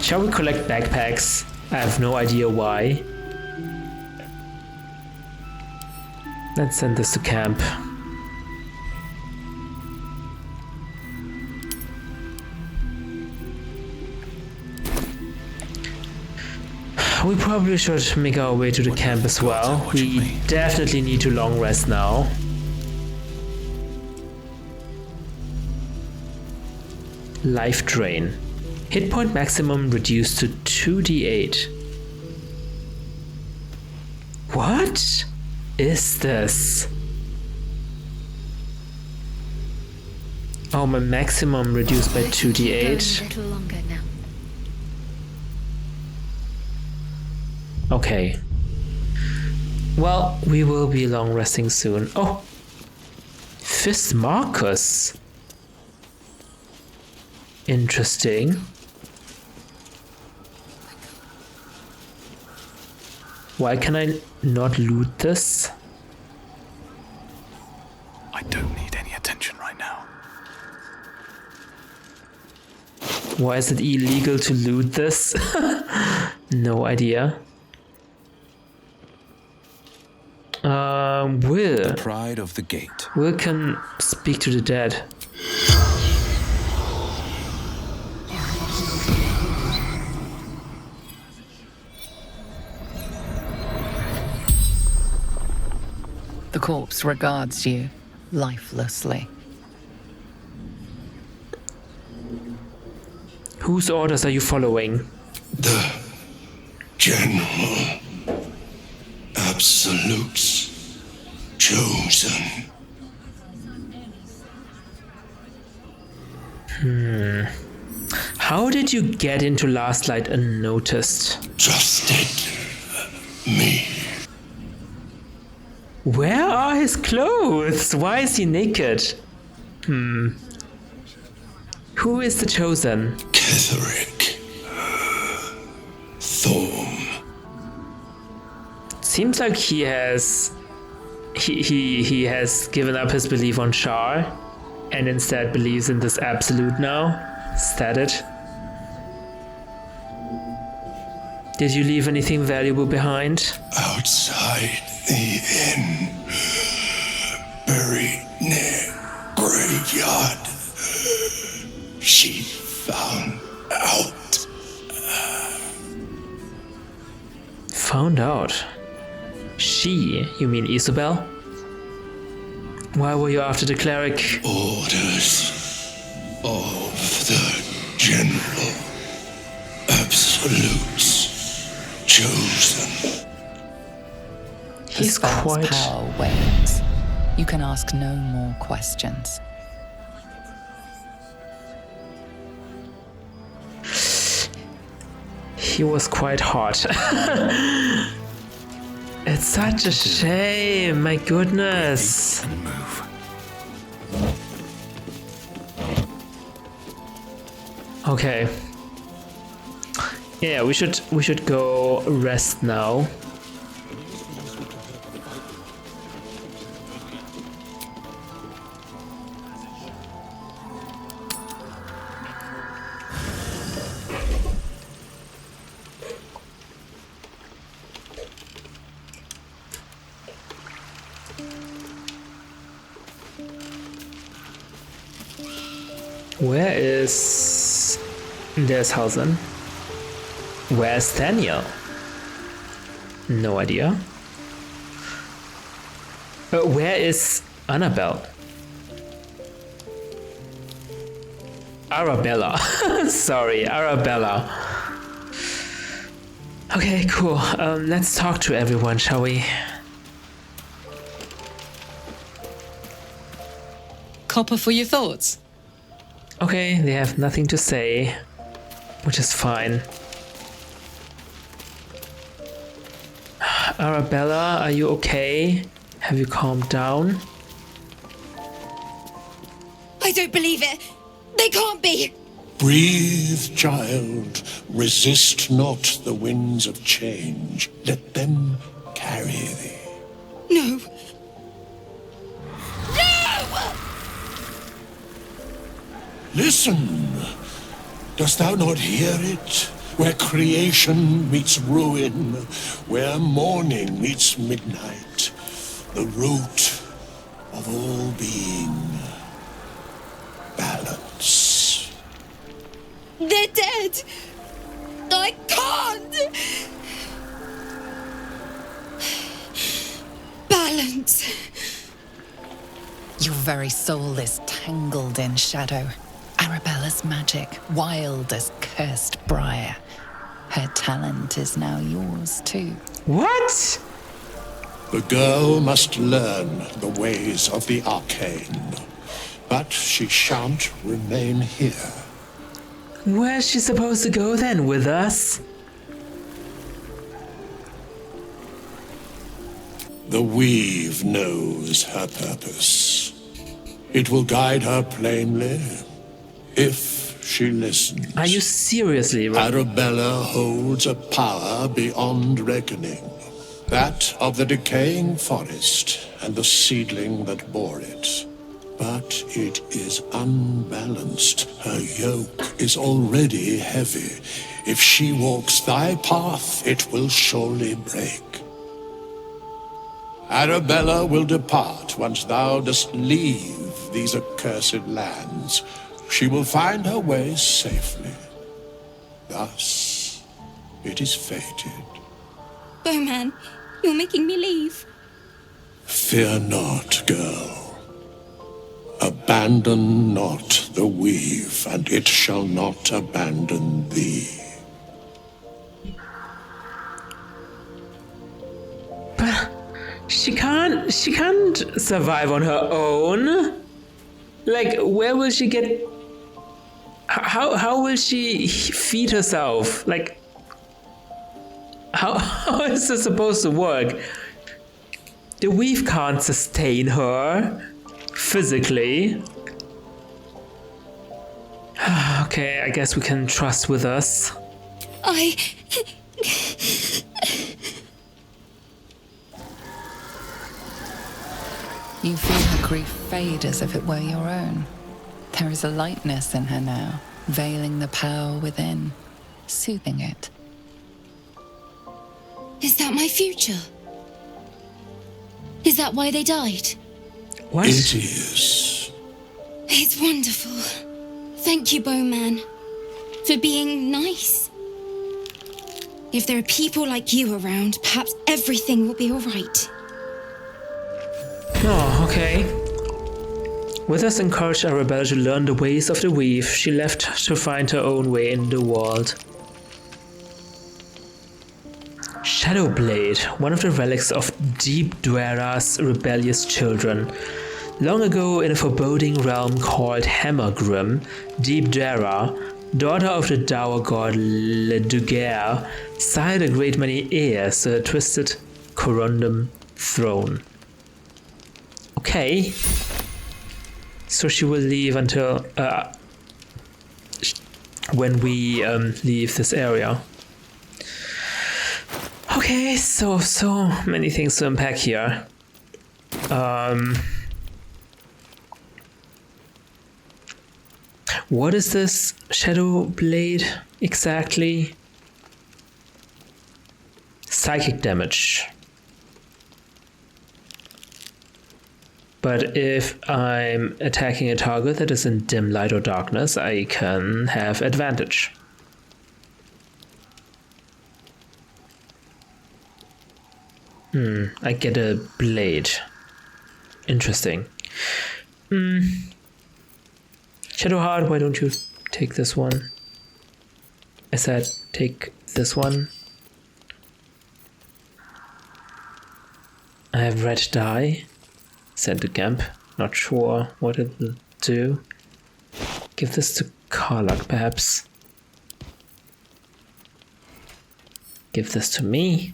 Shall we collect backpacks? I have no idea why. Let's send this to camp. We probably should make our way to the camp as well. We definitely need to long rest now. Life drain. Hit point maximum reduced to 2d8. What is this? Oh, my maximum reduced by 2d8. A little longer now. Okay. Well, we will be long resting soon. Oh! Fist Marcus. Interesting. Why can I not loot this? I don't need any attention right now. Why is it illegal to loot this? No idea. Will. Pride of the gate. Will can speak to the dead. The corpse regards you lifelessly. Whose orders are you following? The General. Absolutes. Chosen. How did you get into Last Light unnoticed? Trusted me. Where are his clothes? Why is he naked? Who is the Chosen? Ketherick. Thorm. Seems like he has given up his belief on Shar and instead believes in this absolute now. Is that it? Did you leave anything valuable behind? Outside the inn. Buried near graveyard. She found out. Found out? She? You mean Isabel? Why were you after the cleric? Orders of the General. Absolutes. Chosen. The He's spell's quite... power wanes. You can ask no more questions. He was quite hot. It's such a shame, my goodness. And move. Okay. Yeah, we should go rest now. Where is... There's Hausen. Where's Daniel? No idea. Where is Annabelle? Arabella. Sorry, Arabella. Okay, cool. Let's talk to everyone, shall we? Copper for your thoughts. Okay, they have nothing to say, which is fine. Arabella, are you okay? Have you calmed down? I don't believe it. They can't be. Breathe, child. Resist not the winds of change. Let them carry thee. No. Listen. Dost thou not hear it? where creation meets ruin, where morning meets midnight, the root of all being. Balance. They're dead. I can't. Balance. Your very soul is tangled in shadow. Arabella's magic, wild as cursed briar. Her talent is now yours too. What? The girl must learn the ways of the arcane, but she shan't remain here. Where's she supposed to go then? With us? The weave knows her purpose. It will guide her plainly, if she listens. Are you seriously? Arabella holds a power beyond reckoning. That of the decaying forest and the seedling that bore it. But it is unbalanced. Her yoke is already heavy. If she walks thy path, it will surely break. Arabella will depart once thou dost leave these accursed lands. She will find her way safely. Thus, it is fated. Bowman, you're making me leave. Fear not, girl. Abandon not the weave, and it shall not abandon thee. But she can't survive on her own. Like, where will she get... How will she feed herself? Like, how is this supposed to work? The weave can't sustain her physically. Okay, I guess we can trust with us. You feel her grief fade as if it were your own. There is a lightness in her now, veiling the power within, soothing it. Is that my future? Is that why they died? What? It is. It's wonderful. Thank you, Bowman, for being nice. If there are people like you around, perhaps everything will be all right. Oh, okay. With us encouraged Arabella to learn the ways of the weave, she left to find her own way in the world. Shadowblade, one of the relics of Deep Dwera's rebellious children. Long ago, in a foreboding realm called Hammergrim, Deep Dwera, daughter of the dour god Leduger, sired a great many heirs to her twisted Corundum throne. Okay. So she will leave until when we leave this area. Okay, so many things to unpack here. What is this shadow blade exactly? Psychic damage. But if I'm attacking a target that is in dim light or darkness, I can have advantage. I get a blade. Interesting. Shadowheart, why don't you take this one? I said take this one. I have red dye. Send to Camp. Not sure what it will do. Give this to Karlak, perhaps. Give this to me.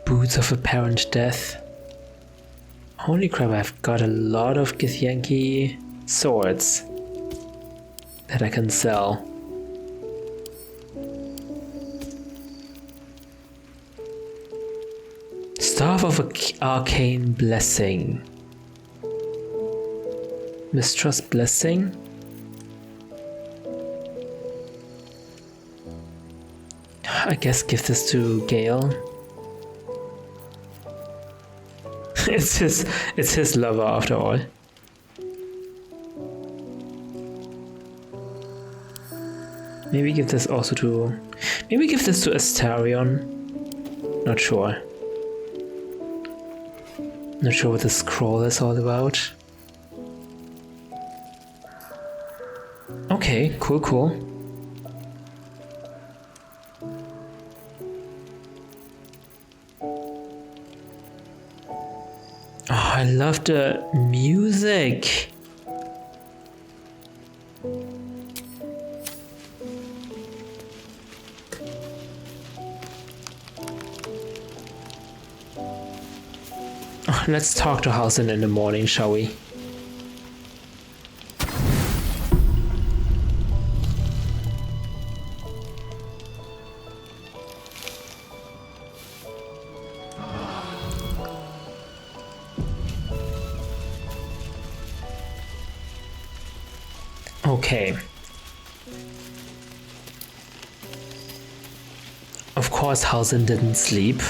Boots of Apparent Death. Holy crap, I've got a lot of Githyanki swords that I can sell. Staff of Arcane Blessing. Mistrust Blessing. I guess give this to Gale. It's his lover after all. Maybe give this also to... Maybe give this to Astarion. Not sure. Not sure what the scroll is all about. Okay, cool. Oh, I love the music. Let's talk to Halsin in the morning, shall we? Okay. Of course, Halsin didn't sleep.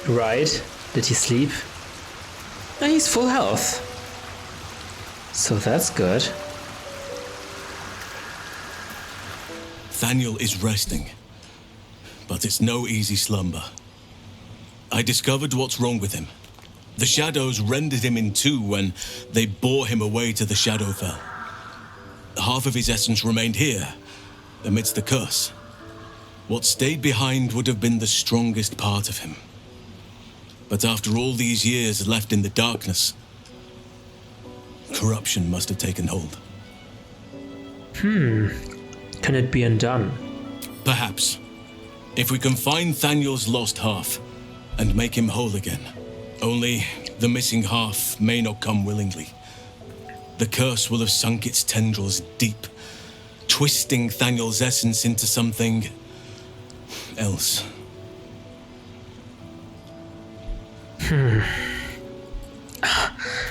Right? Did he sleep? He's full health. So that's good. Thaniel is resting, but it's no easy slumber. I discovered what's wrong with him. The shadows rendered him in two when they bore him away to the Shadowfell. Half of his essence remained here, amidst the curse. What stayed behind would have been the strongest part of him. But after all these years left in the darkness, corruption must have taken hold. Can it be undone? Perhaps. If we can find Thaniel's lost half and make him whole again. Only the missing half may not come willingly. The curse will have sunk its tendrils deep, twisting Thaniel's essence into something else.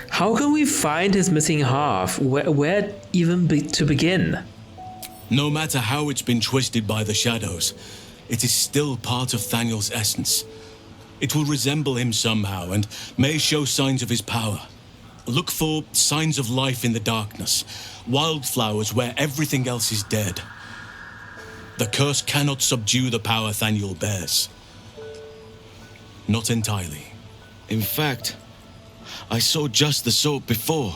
How can we find his missing half? Where even to begin? No matter how it's been twisted by the shadows, it is still part of Thaniel's essence. It will resemble him somehow and may show signs of his power. Look for signs of life in the darkness, wildflowers where everything else is dead. The curse cannot subdue the power Thaniel bears. Not entirely. In fact, I saw just the sort before,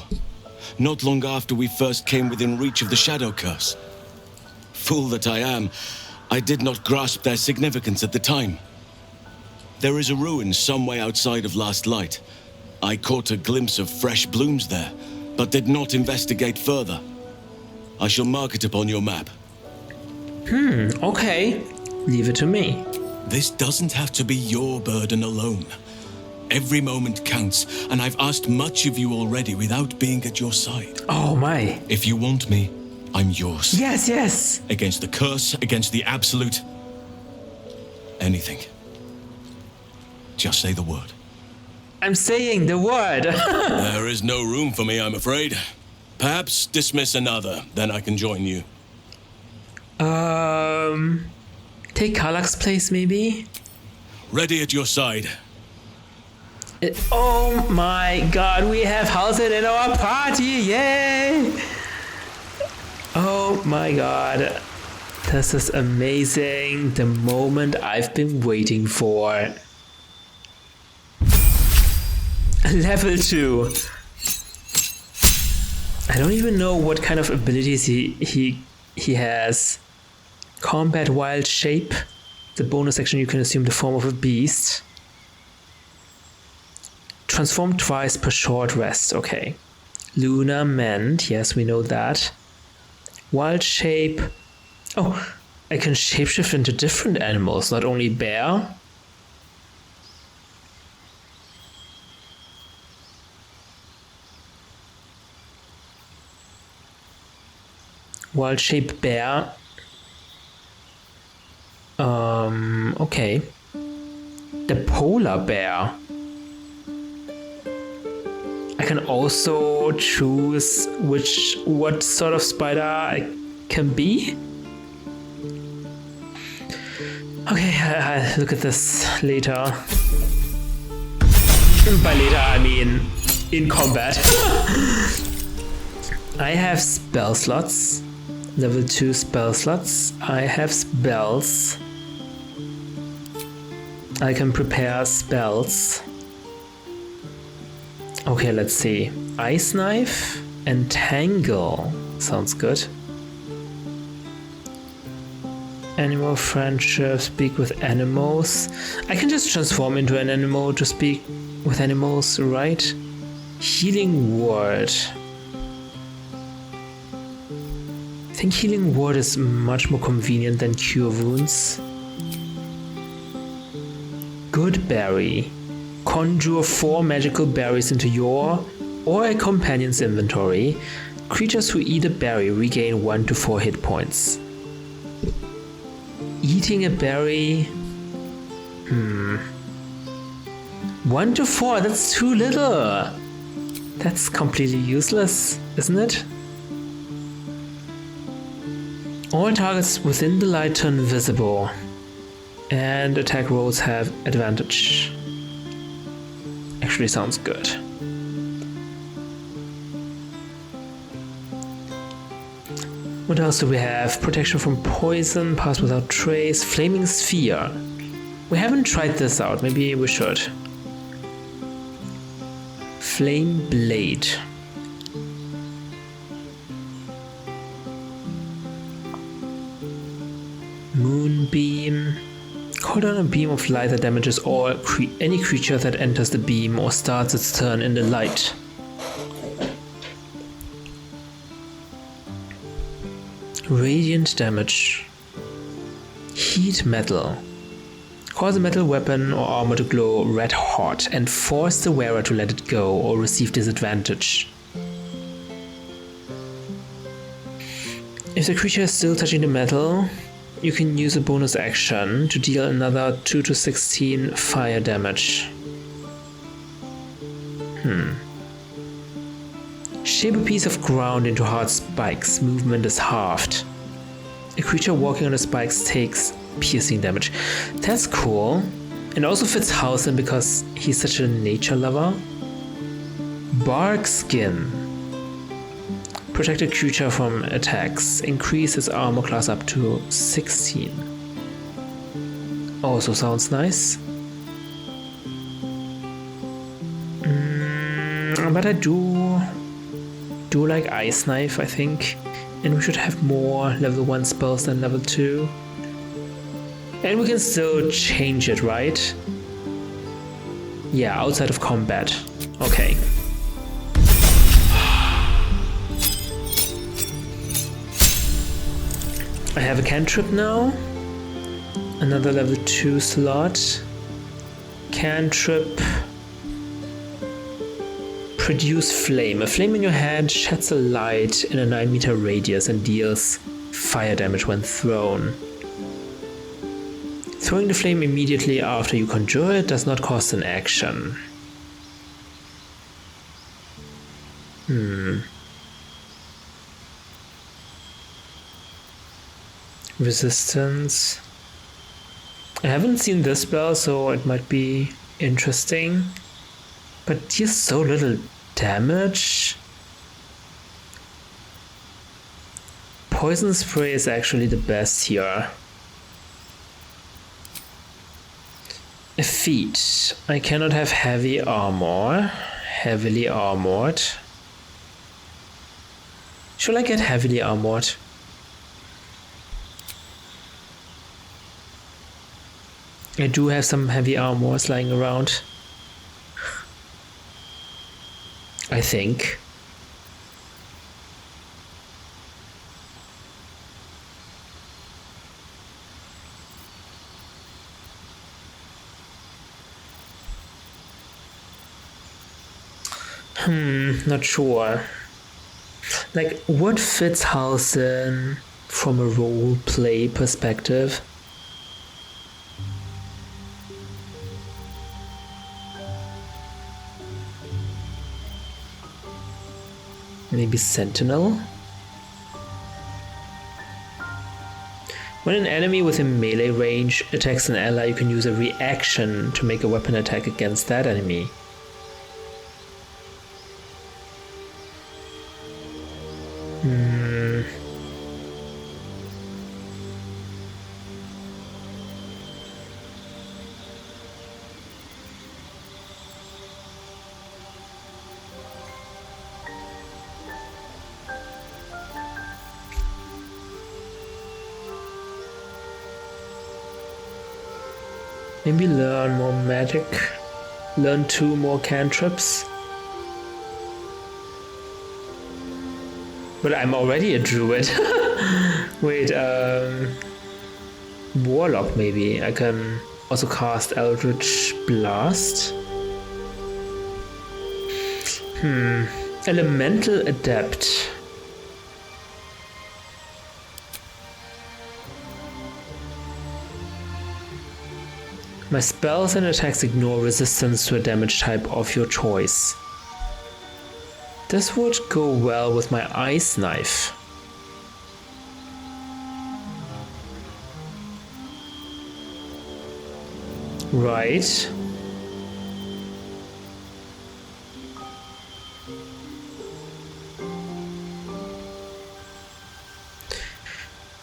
not long after we first came within reach of the shadow curse. Fool that I am, I did not grasp their significance at the time. There is a ruin some way outside of Last Light. I caught a glimpse of fresh blooms there, but did not investigate further. I shall mark it upon your map. Okay. Leave it to me. This doesn't have to be your burden alone. Every moment counts, and I've asked much of you already without being at your side. Oh my. If you want me, I'm yours. Yes. Against the curse, against the absolute. Anything. Just say the word. I'm saying the word. There is no room for me, I'm afraid. Perhaps dismiss another, then I can join you. Take Karlach's place, maybe? Ready at your side. Oh my god, we have Halsin in our party, yay! Oh my god. This is amazing. The moment I've been waiting for. Level 2. I don't even know what kind of abilities he has. Combat Wild Shape. The bonus action you can assume the form of a beast. Transform twice per short rest, okay. Lunar Mend, yes, we know that. Wild Shape. Oh, I can shapeshift into different animals, not only bear. Wild Shape bear. Okay. The polar bear. I can also choose what sort of spider I can be. Okay, I'll look at this later. By later, I mean in combat. I have spell slots. Level 2 spell slots. I have spells. I can prepare spells. Okay, let's see. Ice Knife and Tangle. Sounds good. Animal friendship, speak with animals. I can just transform into an animal to speak with animals, right? Healing word. I think healing word is much more convenient than cure wounds. Good berry. Conjure 4 magical berries into your or a companion's inventory. Creatures who eat a berry regain 1 to 4 hit points. Eating a berry... 1 to 4, that's too little. That's completely useless, isn't it? All targets within the light turn visible, and attack rolls have advantage. Actually sounds good. What else do we have? Protection from poison, pass without trace, flaming sphere. We haven't tried this out, maybe we should. Flame blade. Moonbeam. Call down a beam of light that damages any creature that enters the beam or starts its turn in the light. Radiant damage. Heat metal. Cause a metal weapon or armor to glow red hot and force the wearer to let it go or receive disadvantage. If the creature is still touching the metal, you can use a bonus action to deal another 2 to 16 fire damage. Shape a piece of ground into hard spikes. Movement is halved. A creature walking on the spikes takes piercing damage. That's cool. And also fits Hausen because he's such a nature lover. Bark skin. Protect a creature from attacks. Increase its armor class up to 16. Also sounds nice. But I do like Ice Knife, I think. And we should have more level 1 spells than level 2. And we can still change it, right? Yeah, outside of combat. Okay. I have a cantrip now. Another level 2 slot. Cantrip. Produce flame. A flame in your hand sheds a light in a 9-meter radius and deals fire damage when thrown. Throwing the flame immediately after you conjure it does not cost an action. Resistance. I haven't seen this spell, so it might be interesting. But deals so little damage. Poison spray is actually the best here. A feat. I cannot have heavy armor. Heavily armored. Should I get heavily armored? I do have some heavy armors lying around. I think. Not sure. Like, what fits Hausen from a role play perspective? Maybe Sentinel? When an enemy within melee range attacks an ally, you can use a reaction to make a weapon attack against that enemy. Maybe learn more magic. Learn 2 more cantrips. But I'm already a druid. Wait, Warlock maybe. I can also cast Eldritch Blast. Elemental Adept. My spells and attacks ignore resistance to a damage type of your choice. This would go well with my ice knife. Right.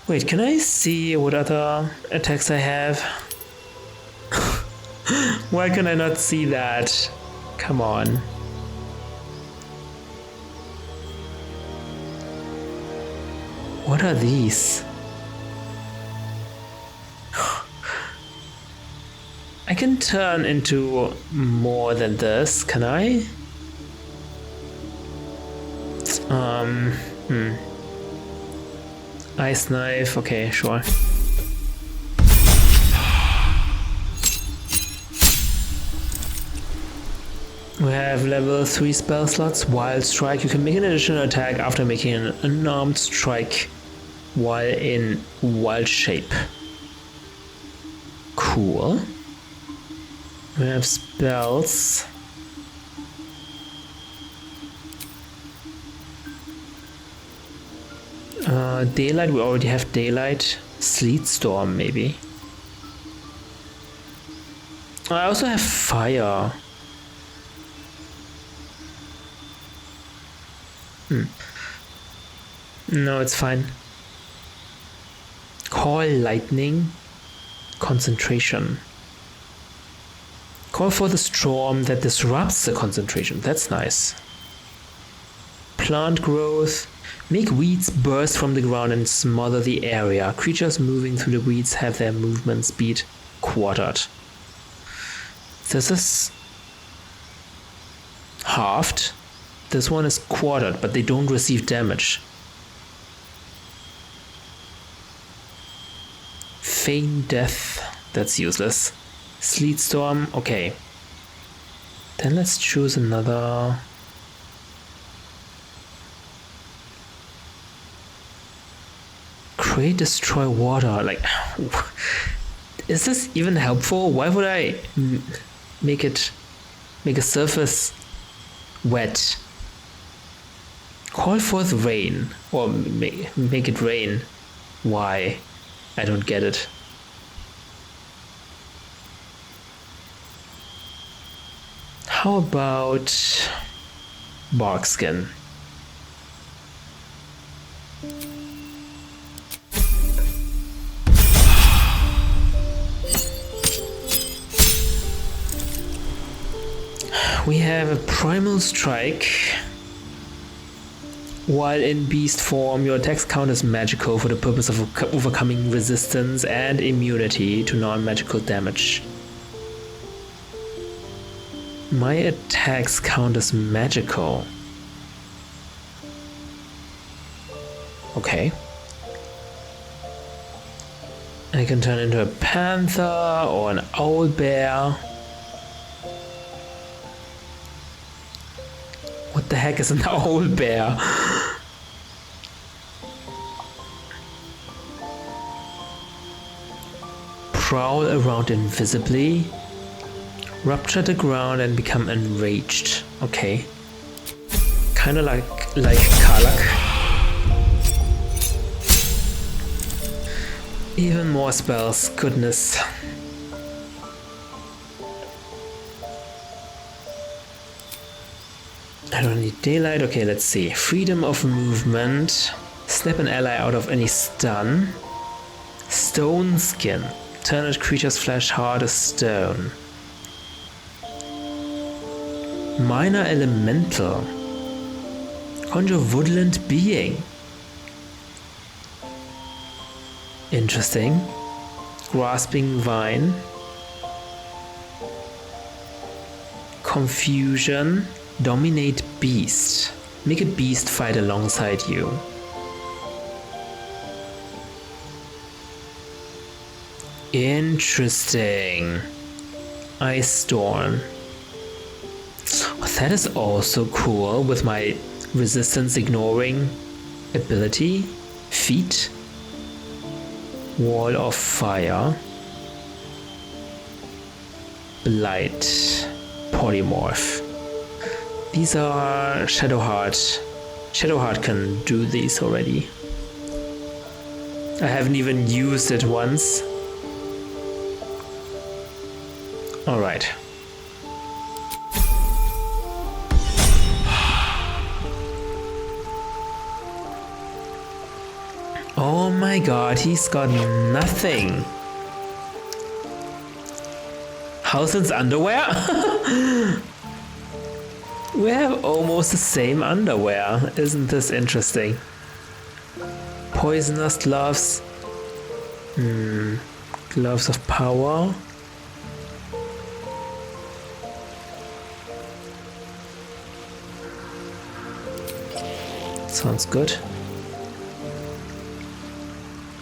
Wait, can I see what other attacks I have? Why can I not see that? Come on. What are these? I can turn into more than this, can I? Ice knife, okay, sure. We have level 3 spell slots, Wild Strike. You can make an additional attack after making an unarmed strike while in wild shape. Cool. We have spells. Daylight, we already have Daylight. Sleet Storm, maybe. I also have Fire. No, it's fine. Call lightning. Concentration. Call for the storm that disrupts the concentration. That's nice. Plant growth. Make weeds burst from the ground and smother the area. Creatures moving through the weeds have their movement speed quartered. This is halved. This one is quartered, but they don't receive damage. Feign death. That's useless. Sleet storm. Okay. Then let's choose another. Create, destroy water. Like, is this even helpful? Why would I make a surface wet? Call forth rain, or make it rain. Why? I don't get it. How about bark skin? We have a primal strike. While in beast form, your attacks count as magical for the purpose of overcoming resistance and immunity to non-magical damage. My attacks count as magical. Okay. I can turn into a panther or an owlbear. What the heck is an owlbear? Prowl around invisibly. Rupture the ground and become enraged. Okay. Kinda like like Karlak. Even more spells, goodness. I don't need daylight. Okay, let's see. Freedom of movement. Snap an ally out of any stun. Stone skin. Turn a creature's flesh hard as stone. Minor elemental. Conjure woodland being. Interesting. Grasping vine. Confusion. Dominate beast. Make a beast fight alongside you. Interesting. Ice Storm. Oh, that is also cool with my resistance ignoring ability. Feet. Wall of Fire. Blight. Polymorph. These are Shadowheart. Shadowheart can do these already. I haven't even used it once. Alright. Oh my god, he's got nothing. Housen's underwear? We have almost the same underwear. Isn't this interesting? Poisonous gloves. Gloves of power. Sounds good.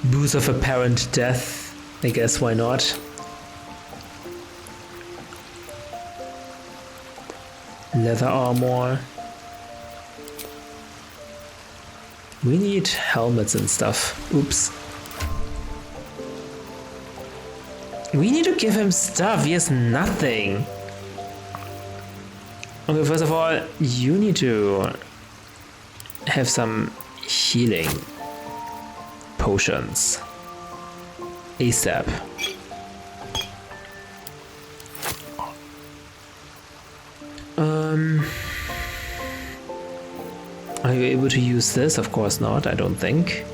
Booze of apparent death. I guess why not? Leather armor. We need helmets and stuff. Oops. We need to give him stuff. He has nothing. Okay, first of all, you need to have some healing potions. ASAP. Are you able to use this? Of course not, I don't think.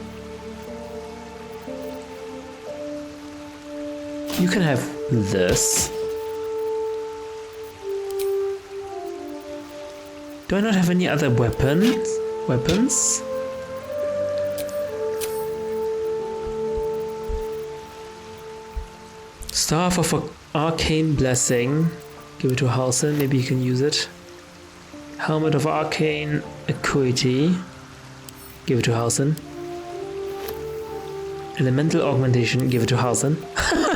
You can have this. Do I not have any other weapons? Staff of Arcane Blessing. Give it to Halsin, maybe you can use it. Helmet of Arcane Acuity. Give it to Halsin. Elemental Augmentation. Give it to Halsin.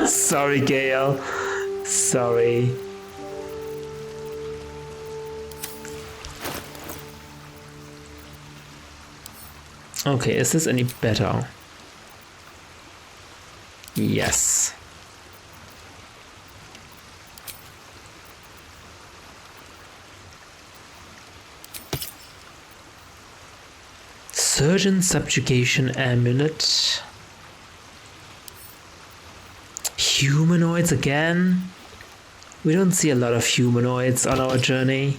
Sorry, Gale. Sorry. Okay, is this any better? Yes. Surgeon Subjugation Amulet. Humanoids again? We don't see a lot of humanoids on our journey.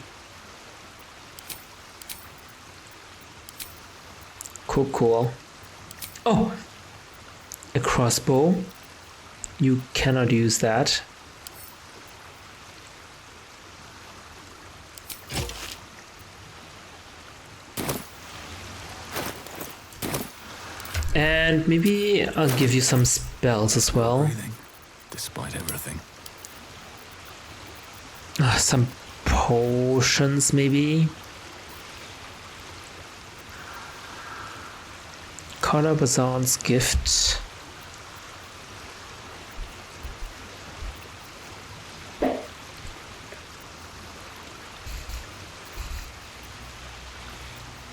Cool. Oh! A crossbow. You cannot use that. And maybe I'll give you some spells as well. Breathing, despite everything. Some potions maybe. Color Bazan's gift.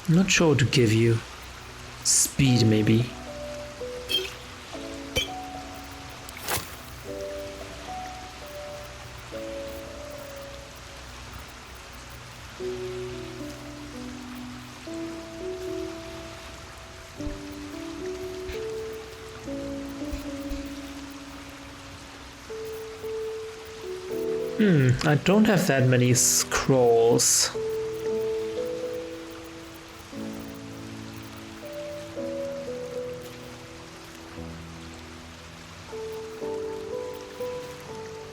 I'm not sure what to give you. Speed maybe. I don't have that many scrolls.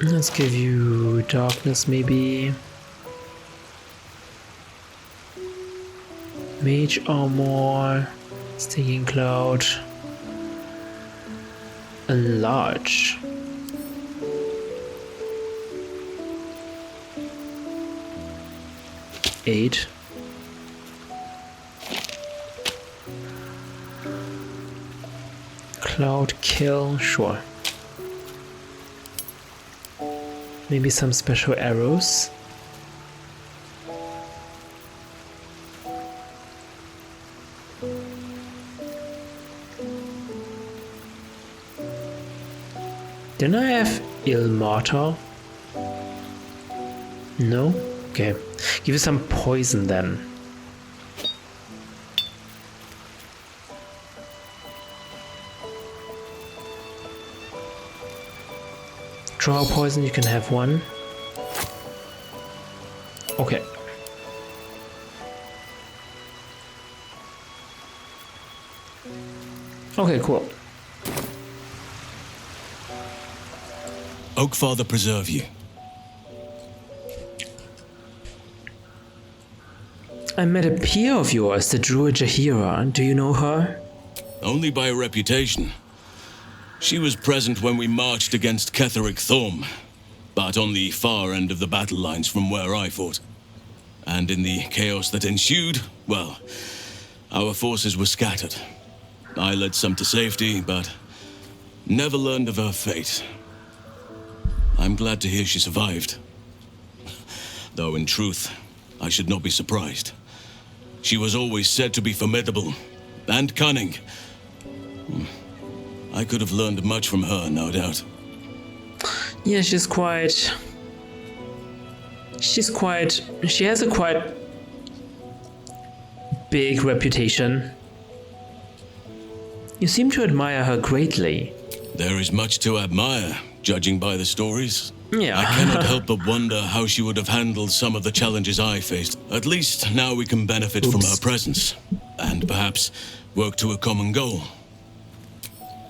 Let's give you darkness, maybe. Mage armor, stinging cloud, enlarge. Eight. Cloud kill, sure. Maybe some special arrows. Didn't I have Ilmater? No? Okay. Give you some poison then. Draw poison, you can have one. Okay. Okay, cool. Oakfather preserve you. I met a peer of yours, the druid Jahira. Do you know her? Only by reputation. She was present when we marched against Ketheric Thorm, but on the far end of the battle lines from where I fought. And in the chaos that ensued, well, our forces were scattered. I led some to safety, but never learned of her fate. I'm glad to hear she survived. Though in truth, I should not be surprised. She was always said to be formidable and cunning. I could have learned much from her, no doubt. Yeah, she has a quite big reputation. You seem to admire her greatly. There is much to admire, judging by the stories. Yeah. I cannot help but wonder how she would have handled some of the challenges I faced. At least now we can benefit from her presence, and perhaps work to a common goal.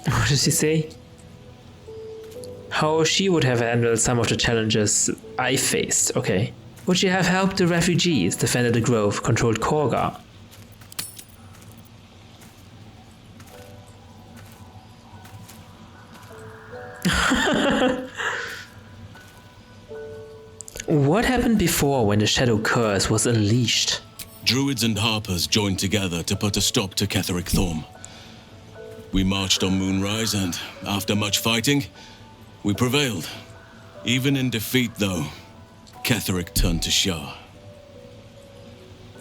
What did she say? How she would have handled some of the challenges I faced, okay. Would she have helped the refugees, defended the grove, controlled Korga? What happened before when the Shadow Curse was unleashed? Druids and Harpers joined together to put a stop to Ketheric Thorm. We marched on Moonrise, and after much fighting, we prevailed. Even in defeat, though, Ketheric turned to Shah.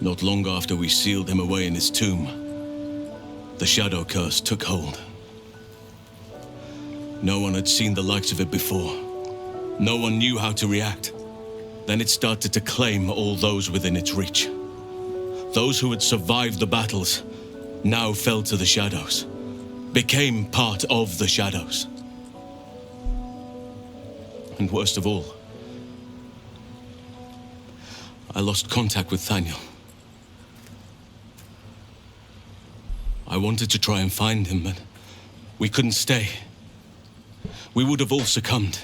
Not long after we sealed him away in his tomb, the Shadow Curse took hold. No one had seen the likes of it before. No one knew how to react. Then it started to claim all those within its reach. Those who had survived the battles now fell to the shadows, became part of the shadows. And worst of all, I lost contact with Thaniel. I wanted to try and find him, but we couldn't stay. We would have all succumbed.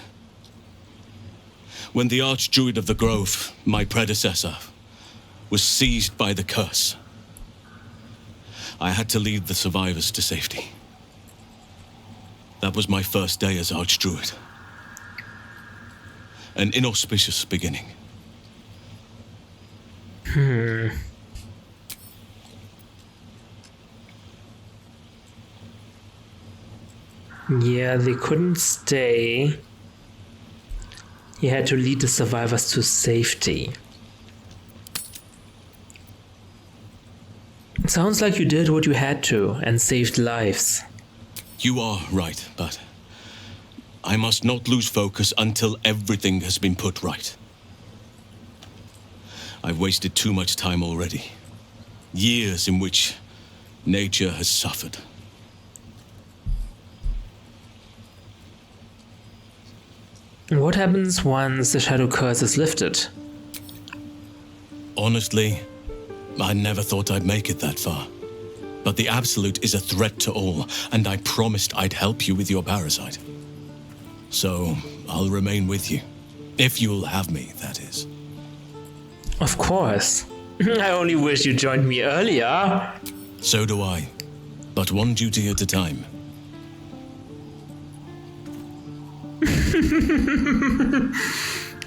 When the Archdruid of the Grove, my predecessor, was seized by the curse, I had to lead the survivors to safety. That was my first day as Archdruid. An inauspicious beginning. Yeah, they couldn't stay. He had to lead the survivors to safety. It sounds like you did what you had to and saved lives. You are right, but I must not lose focus until everything has been put right. I've wasted too much time already. Years in which nature has suffered. What happens once the shadow curse is lifted? Honestly, I never thought I'd make it that far. But the Absolute is a threat to all, and I promised I'd help you with your parasite. So, I'll remain with you. If you'll have me, that is. Of course. I only wish you joined me earlier. So do I. But one duty at a time.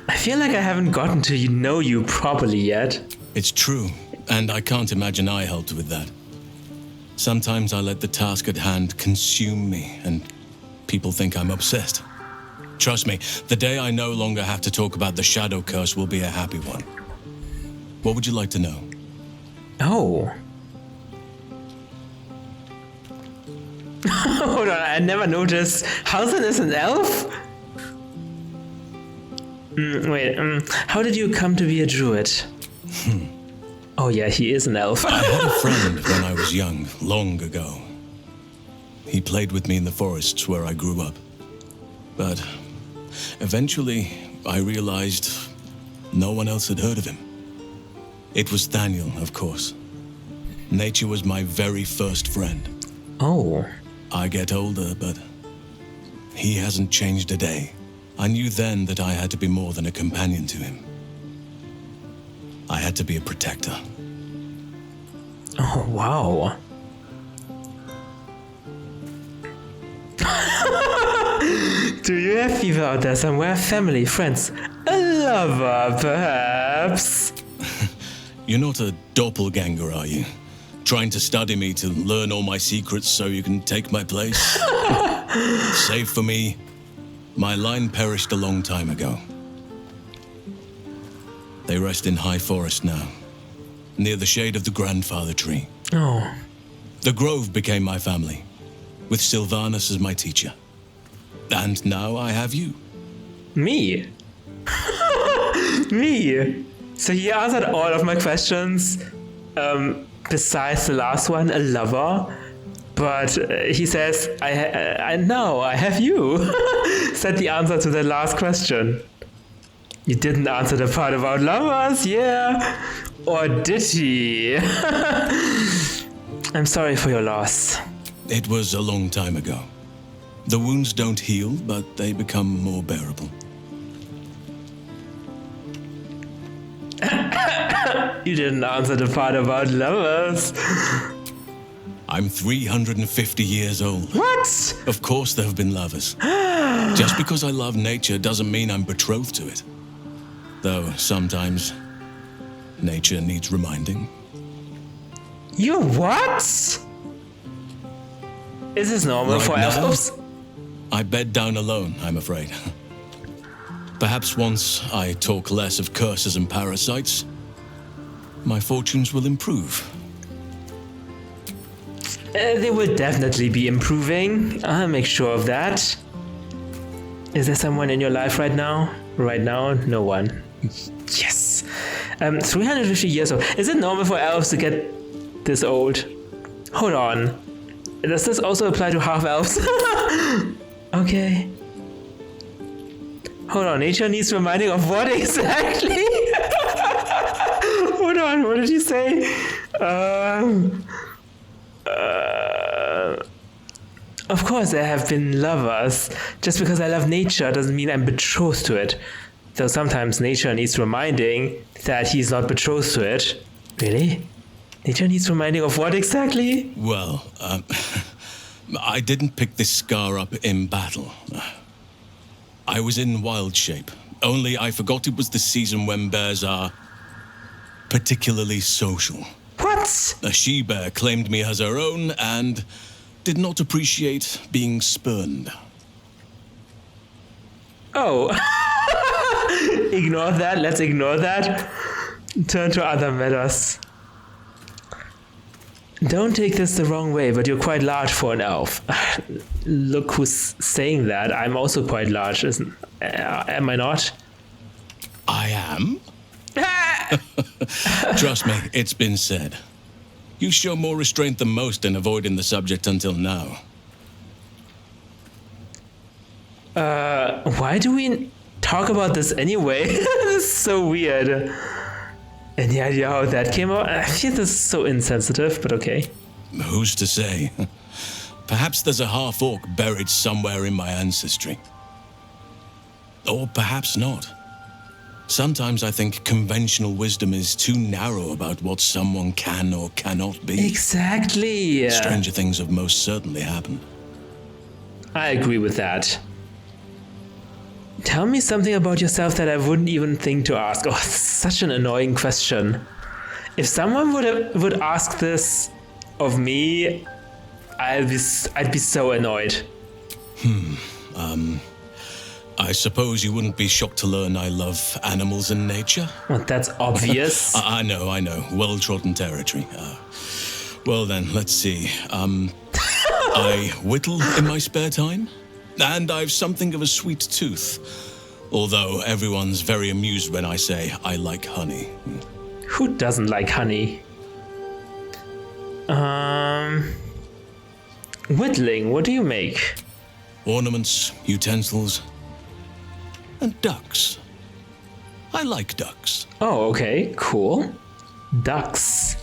I feel like I haven't gotten to know you properly yet. It's true, and I can't imagine I helped with that. Sometimes I let the task at hand consume me, and people think I'm obsessed. Trust me, the day I no longer have to talk about the shadow curse will be a happy one. What would you like to know? Oh. Hold on, I never noticed. Hausen is an elf? How did you come to be a druid? Oh yeah, he is an elf. I had a friend when I was young, long ago. He played with me in the forests where I grew up. But eventually, I realized no one else had heard of him. It was Daniel, of course. Nature was my very first friend. Oh. I get older, but he hasn't changed a day. I knew then that I had to be more than a companion to him. I had to be a protector. Oh, wow. Do you have people out there somewhere? Family, friends, a lover, perhaps? You're not a doppelganger, are you? Trying to study me to learn all my secrets so you can take my place? Save for me, my line perished a long time ago. They rest in high forest now, near the shade of the grandfather tree. Oh. The grove became my family, with Sylvanus as my teacher. And now I have you. Me? Me? So he answered all of my questions, besides the last one, a lover. But he says, I know, I have you. Said the answer to the last question. You didn't answer the part about lovers, yeah? Or did he? I'm sorry for your loss. It was a long time ago. The wounds don't heal, but they become more bearable. You didn't answer the part about lovers. I'm 350 years old. What? Of course there have been lovers. Just because I love nature doesn't mean I'm betrothed to it. Though sometimes nature needs reminding. You what? Is this normal Right for now? elves? I bed down alone, I'm afraid. Perhaps once I talk less of curses and parasites, my fortunes will improve. They will definitely be improving. I'll make sure of that. Is there someone in your life right now? Right now, no one. Yes. 350 years old. Is it normal for elves to get this old? Hold on. Does this also apply to half elves? Okay. Hold on, nature needs reminding of what exactly? Hold on, what did he say? Of course there have been lovers. Just because I love nature doesn't mean I'm betrothed to it. Though sometimes nature needs reminding that he's not betrothed to it. Really? Nature needs reminding of what exactly? Well, I didn't pick this scar up in battle. I was in wild shape. Only I forgot it was the season when bears are particularly social. What? A she-bear claimed me as her own and did not appreciate being spurned. Oh. Ignore that. Let's ignore that. Turn to other matters. Don't take this the wrong way, but you're quite large for an elf. Look who's saying that. I'm also quite large, am I not? I am? Trust me, it's been said. You show more restraint than most in avoiding the subject until now. Why do we... talk about this anyway? This is so weird. Any idea how that came out? I feel this is so insensitive, but okay. Who's to say? Perhaps there's a half-orc buried somewhere in my ancestry. Or perhaps not. Sometimes I think conventional wisdom is too narrow about what someone can or cannot be. Exactly. Stranger things have most certainly happened. I agree with that. Tell me something about yourself that I wouldn't even think to ask. Oh, such an annoying question. If someone would ask this of me, I'd be so annoyed. I suppose you wouldn't be shocked to learn I love animals and nature? Well, that's obvious. I know. Well-trodden territory. Well then, let's see. I whittle in my spare time, and I've something of a sweet tooth. Although everyone's very amused when I say I like honey. Who doesn't like honey? Whittling, what do you make? Ornaments, utensils, and ducks. I like ducks. Oh, okay, cool. Ducks.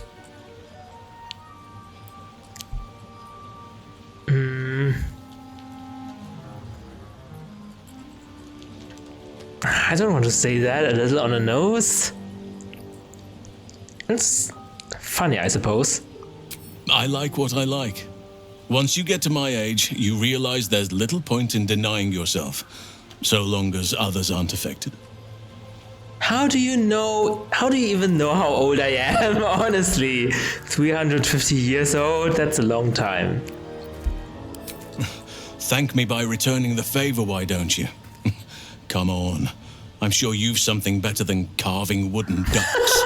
I don't want to say that, a little on the nose. It's funny, I suppose. I like what I like. Once you get to my age, you realize there's little point in denying yourself, so long as others aren't affected. How do you even know how old I am, honestly? 350 years old? That's a long time. Thank me by returning the favor, why don't you? Come on. I'm sure you've something better than carving wooden ducks.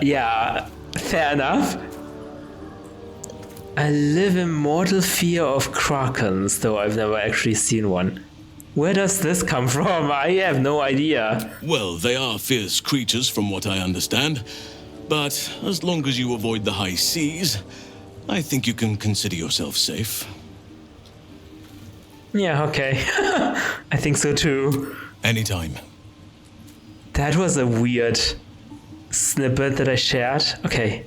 Yeah, fair enough. I live in mortal fear of krakens, though I've never actually seen one. Where does this come from? I have no idea. Well, they are fierce creatures from what I understand. But as long as you avoid the high seas, I think you can consider yourself safe. Yeah, okay. I think so too. Anytime. That was a weird snippet that I shared. Okay.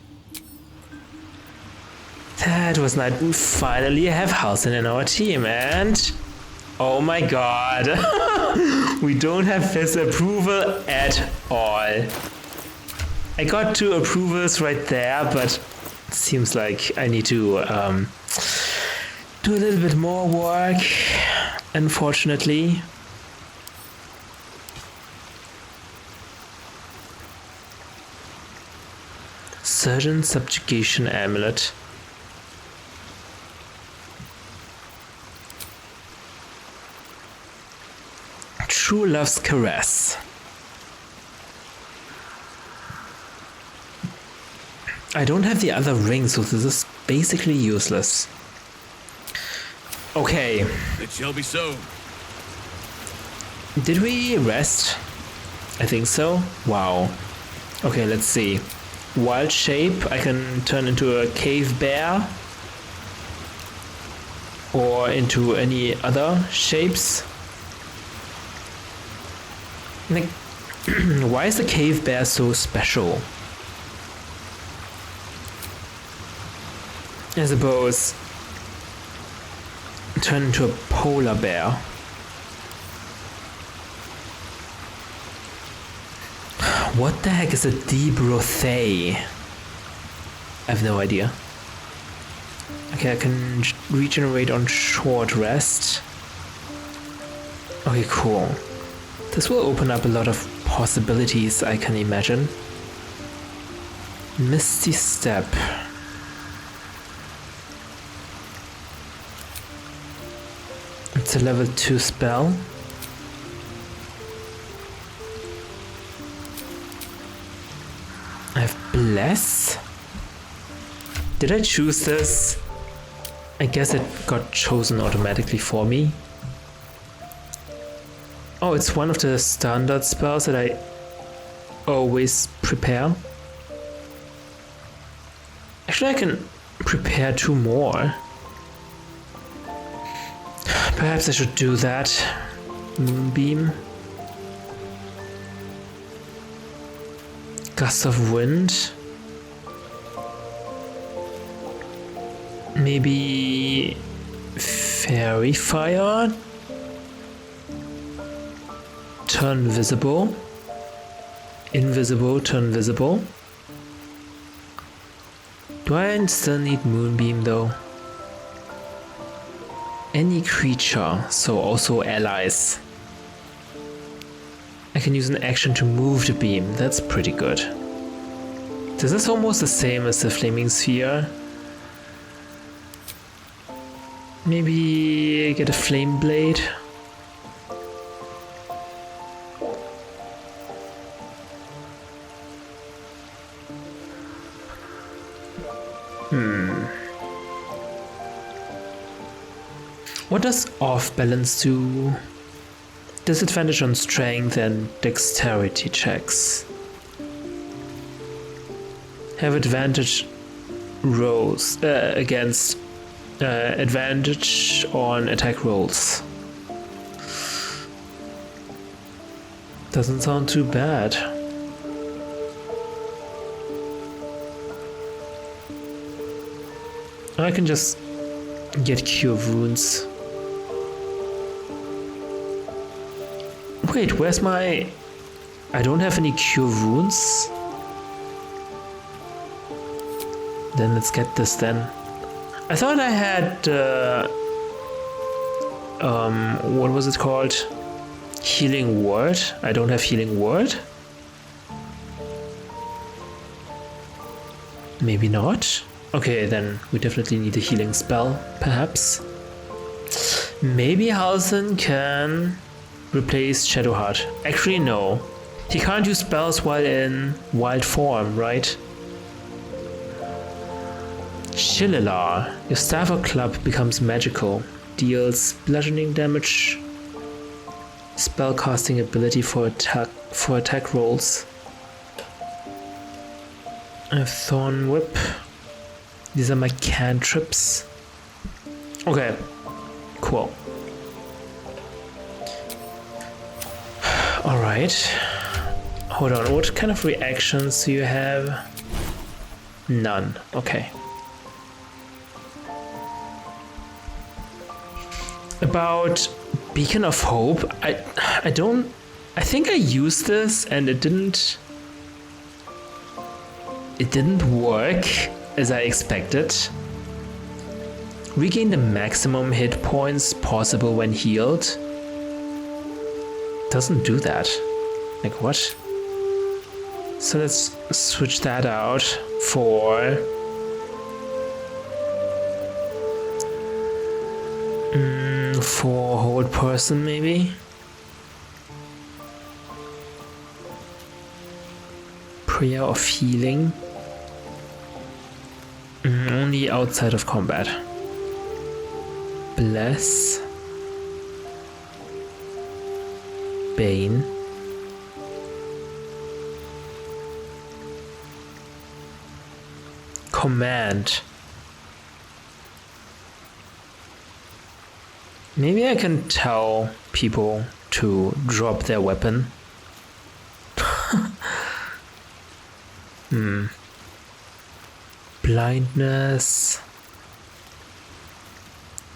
That was nice. We finally have Halsin in our team, and oh my god. We don't have his approval at all. I got 2 approvals right there, but it seems like I need to do a little bit more work, unfortunately. Surgeon Subjugation Amulet. True Love's Caress. I don't have the other ring, so this is basically useless. Okay. It shall be so. Did we rest? I think so. Wow. Okay, let's see. Wild shape, I can turn into a cave bear. Or into any other shapes. Like, why is the cave bear so special? I suppose turn into a polar bear. What the heck is a deep rothay? I have no idea. Okay, I can regenerate on short rest. Okay, cool. This will open up a lot of possibilities, I can imagine. Misty Step. It's a level 2 spell. I have Bless. Did I choose this? I guess it got chosen automatically for me. Oh, it's one of the standard spells that I always prepare. Actually, I can prepare 2 more. Perhaps I should do that. Moonbeam. Gust of wind. Maybe fairy fire. Turn visible. Invisible, turn visible. Do I still need moonbeam though? Any creature, so also allies. I can use an action to move the beam, that's pretty good. This is almost the same as the flaming sphere. Maybe get a flame blade. What does off balance do? Disadvantage on strength and dexterity checks. Have advantage rolls against advantage on attack rolls. Doesn't sound too bad. I can just get cure wounds. Wait, where's my... I don't have any cure wounds? Then let's get this then. I thought I had... what was it called? Healing word? I don't have healing word? Maybe not? Okay, then we definitely need a healing spell, perhaps. Maybe Halsin can replace Shadowheart. Actually, no. He can't use spells while in wild form, right? Shillelar. Your staff or club becomes magical. Deals bludgeoning damage. Spellcasting ability for attack rolls. A Thorn Whip. These are my cantrips. Okay, cool. Alright. Hold on, what kind of reactions do you have? None. Okay. About Beacon of Hope, I think I used this and it didn't work as I expected. Regain the maximum hit points possible when healed. Doesn't do that. Like what? So let's switch that out for hold person maybe. Prayer of healing. Only outside of combat. Bless. Bane. Command. Maybe I can tell people to drop their weapon. Blindness.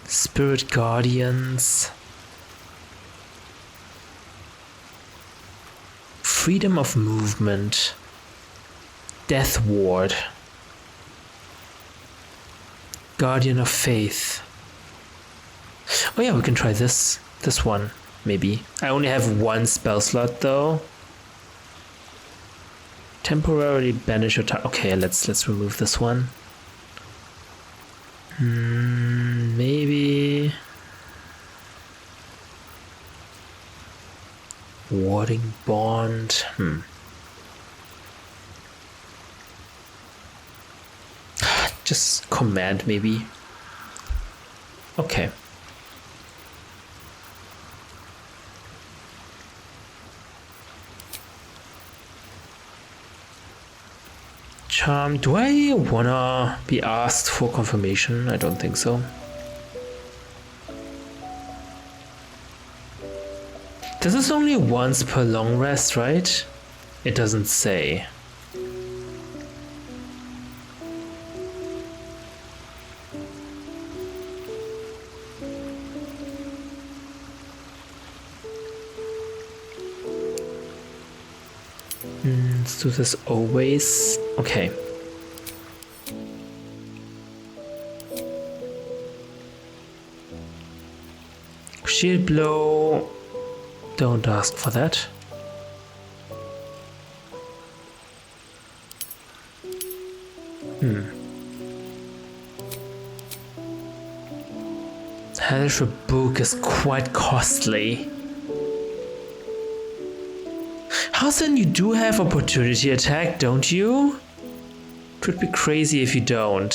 Spirit Guardians. Freedom of movement. Death Ward. Guardian of Faith. Oh yeah, we can try this one, maybe. I only have one spell slot though. Temporarily banish your target. Okay, let's remove this one. Maybe warding bond. Just command maybe. Okay. Charm. Do I wanna be asked for confirmation? I don't think so. This is only once per long rest, right? It doesn't say. Let's do this always. Okay. Shield blow. Don't ask for that. Hellish book is quite costly. Hassan, you do have opportunity attack, don't you? It would be crazy if you don't.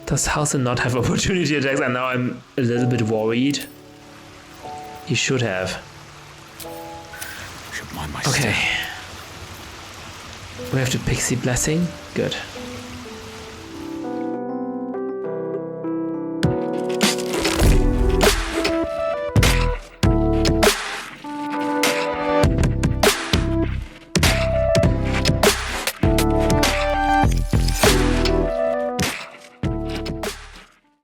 Does Hassan not have opportunity attacks? And now I'm a little bit worried. He should have. Should mind my Okay. step. We have the pixie blessing. Good.